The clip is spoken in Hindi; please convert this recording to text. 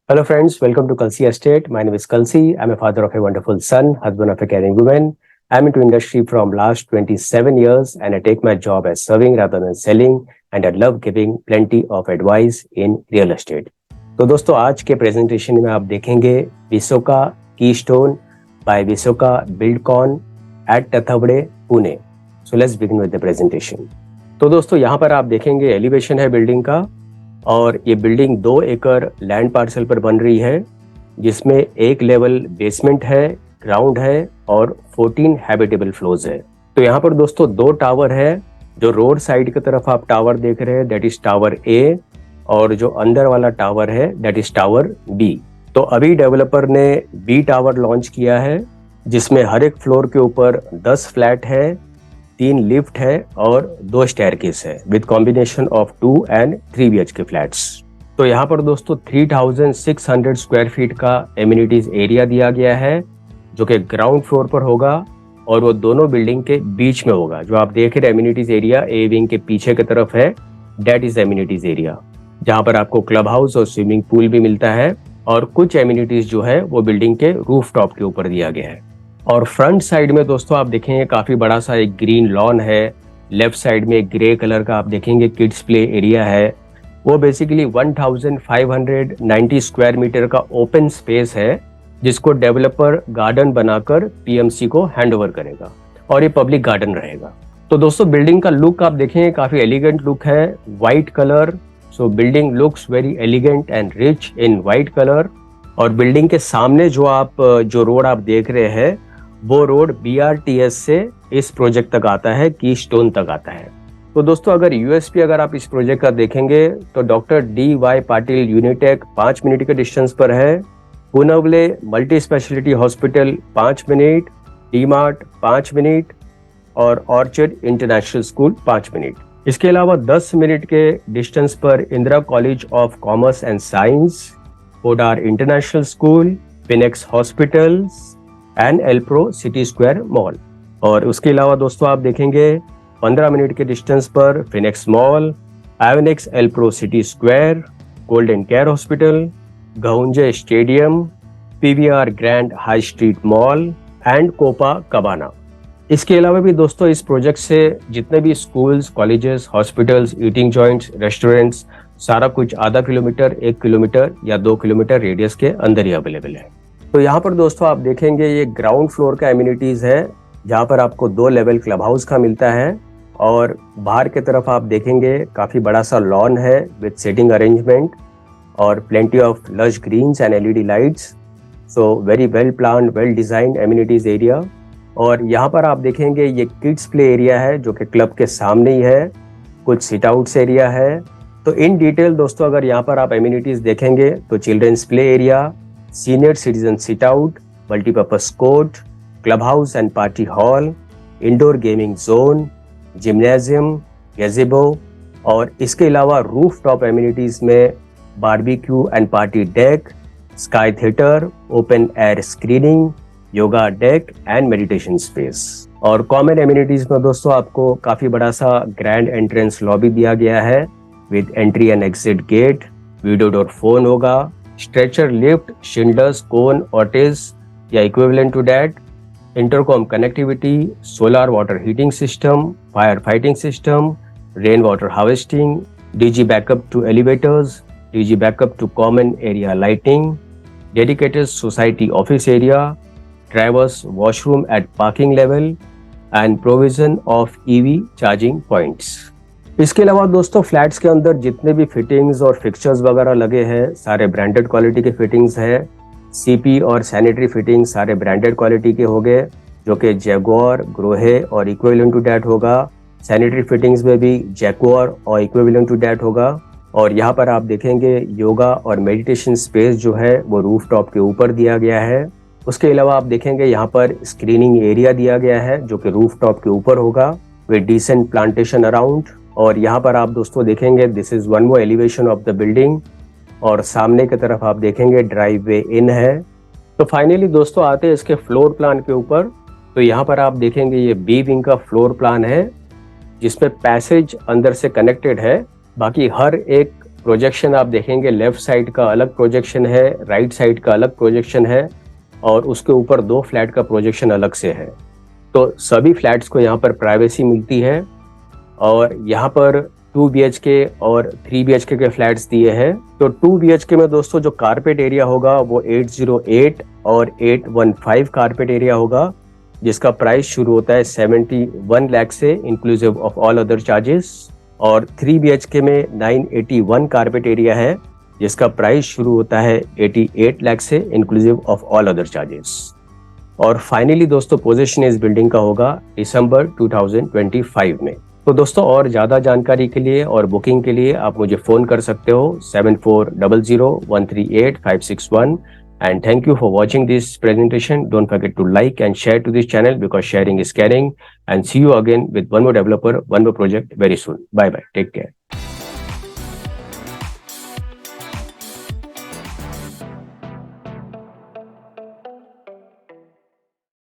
Hello, friends. Welcome to Kalsi Estate. My name is Kalsi. I'm a father of a wonderful son, husband of a caring woman. I'm into industry from last 27 years, and I take my job as serving rather than selling. And I love giving plenty of advice in real estate. तो दोस्तों आज के प्रेजेंटेशन में आप देखेंगे Visoka keystone by Visoka Buildcon at Tathawade Pune. So let's begin with the presentation. तो दोस्तों यहाँ पर आप देखेंगे एलिवेशन है बिल्डिंग का, और ये बिल्डिंग 2 एकड़ लैंड पार्सल पर बन रही है, जिसमें एक लेवल बेसमेंट है, ग्राउंड है और 14 हैबिटेबल फ्लोर्स है. तो यहाँ पर दोस्तों 2 टावर है. जो रोड साइड की तरफ आप टावर देख रहे हैं दैट इज टावर ए, और जो अंदर वाला टावर है दैट इज टावर बी. तो अभी डेवलपर ने बी टावर लॉन्च किया है, जिसमें हर एक फ्लोर के ऊपर 10 फ्लैट है, 3 लिफ्ट है और 2 स्टेयरकेस है with combination of 2 and 3 BHK flats. तो यहाँ पर दोस्तों 3600 स्क्वायर फीट का एमिनिटीज एरिया दिया गया है, जो कि ग्राउंड फ्लोर पर होगा और वो दोनों बिल्डिंग के बीच में होगा. जो आप देख रहे हैं एमिनिटीज एरिया ए विंग के पीछे की तरफ है, दैट इज एमिनिटीज एरिया, जहाँ पर आपको क्लब हाउस और स्विमिंग पूल भी मिलता है. और कुछ एमिनिटीज जो है वो बिल्डिंग के रूफ टॉप के ऊपर दिया गया है. और फ्रंट साइड में दोस्तों आप देखेंगे काफी बड़ा सा एक ग्रीन लॉन है. लेफ्ट साइड में एक ग्रे कलर का आप देखेंगे किड्स प्ले एरिया है. वो बेसिकली 1590 स्क्वायर मीटर का ओपन स्पेस है, जिसको डेवलपर गार्डन बनाकर पीएमसी को हैंडओवर करेगा, और ये पब्लिक गार्डन रहेगा. तो दोस्तों बिल्डिंग का लुक आप देखेंगे काफी एलिगेंट लुक है, white colour. So building looks very elegant and rich in white colour. और बिल्डिंग के सामने जो रोड आप देख रहे हैं वो रोड BRTS से इस प्रोजेक्ट तक आता है, कीस्टोन तक आता है. तो दोस्तों अगर यूएसपी अगर आप इस प्रोजेक्ट का देखेंगे तो doctor DY Patil Unitech 5 minute के डिस्टेंस पर है, Punawale Multi Speciality Hospital 5 minute, DMart 5 minute और ऑर्चर्ड इंटरनेशनल स्कूल 5 मिनट. इसके अलावा 10 मिनट के डिस्टेंस पर Indira College of Commerce and Science, Podar International School, Phoenix Hospitals and Elpro City Square Mall. और उसके अलावा दोस्तों आप देखेंगे 15 मिनट के डिस्टेंस पर फिनिक्स मॉल, एवेनिक्स Elpro City Square, Golden Care Hospital, Gahunje Stadium, PVR Grand High Street Mall and Copa Cabana. इसके अलावा भी दोस्तों इस प्रोजेक्ट से जितने भी schools, colleges, hospitals, eating joints, restaurants, सारा कुछ आधा किलोमीटर, 1 किलोमीटर या 2 किलोमीटर रेडियस के अंदर ही अवेलेबल है. तो यहाँ पर दोस्तों आप देखेंगे ये ग्राउंड फ्लोर का एमिनिटीज है, जहाँ पर आपको 2 लेवल क्लब हाउस का मिलता है. और बाहर की तरफ आप देखेंगे काफी बड़ा सा लॉन है विद सेटिंग अरेंजमेंट और plenty of lush greens and LED lights. So very well plan, well design amenities area. और यहाँ पर आप देखेंगे ये किड्स प्ले एरिया है, जो कि क्लब के सामने ही है. कुछ सिट आउट्स एरिया है. तो इन डिटेल दोस्तों अगर यहाँ पर आप एमिनिटीज देखेंगे तो children's play area, senior citizen sit out, multipurpose court, club house and party hall, indoor gaming zone, gymnasium, gazebo. और इसके अलावा रूफ टॉप एमिनिटीज में barbecue and party deck, sky theatre, open air screening, yoga deck and meditation space. और कॉमन एमिनिटीज में दोस्तों आपको काफी बड़ा सा ग्रैंड एंट्रेंस लॉबी दिया गया है with entry and exit gate, video door phone होगा, stretcher lift, Schindlers, Kone, Otis या equivalent to that, intercom connectivity, solar water heating system, fire fighting system, rain water harvesting, DG backup to elevators, DG backup to common area lighting, dedicated society office area, drivers washroom at parking level and provision of EV charging points. इसके अलावा दोस्तों फ्लैट्स के अंदर जितने भी फिटिंग्स और फिक्सचर्स वगैरह लगे हैं सारे ब्रांडेड क्वालिटी के फिटिंग्स है. CP और सैनिटरी फिटिंग्स सारे ब्रांडेड क्वालिटी के हो गए, जो कि जैगुआर, ग्रोहे और इक्विवेलेंट टू दैट होगा. सैनिटरी फिटिंग्स में भी जैगुआर और इक्विवेलेंट टू दैट होगा. और यहाँ पर आप देखेंगे योगा और मेडिटेशन स्पेस जो है वो रूफ टॉप के ऊपर दिया गया है. उसके अलावा आप देखेंगे यहाँ पर स्क्रीनिंग एरिया दिया गया है, जो कि रूफ टॉप के ऊपर होगा विद डिसेंट प्लांटेशन अराउंड. और यहाँ पर आप दोस्तों देखेंगे this is one more elevation of the building. और सामने की तरफ आप देखेंगे ड्राइव वे इन है. तो फाइनली दोस्तों आते हैं इसके फ्लोर प्लान के ऊपर. तो यहाँ पर आप देखेंगे ये बी विंग का फ्लोर प्लान है, जिसमें पैसेज अंदर से कनेक्टेड है. बाकी हर एक प्रोजेक्शन आप देखेंगे, लेफ्ट साइड का अलग प्रोजेक्शन है, राइट साइड का अलग प्रोजेक्शन है और उसके ऊपर 2 फ्लैट का प्रोजेक्शन अलग से है। तो सभी फ्लैट्स को यहाँ पर प्राइवेसी मिलती है और यहाँ पर 2 BHK और 3 BHK के फ्लैट्स दिए हैं। तो 2 BHK में दोस्तों जो कारपेट एरिया होगा वो 808 और 815 कारपेट एरिया होगा, जिसका प्राइस शुरू होता है 71 लाख से inclusive of all other charges. और 3 BHK में 981 कारपेट एरिया है, जिसका प्राइस शुरू होता है 88 लाख से inclusive of all other charges. और फाइनली दोस्तों पोजीशन इस बिल्डिंग का होगा दिसंबर 2025 में। तो दोस्तों और ज़्यादा जानकारी के लिए और बुकिंग के लिए आप मुझे फ़ोन कर सकते हो 7400138561। And thank you for watching this presentation. Don't forget to like and share to this channel because sharing is caring. And see you again with one more developer, one more project very soon. Bye bye. Take care.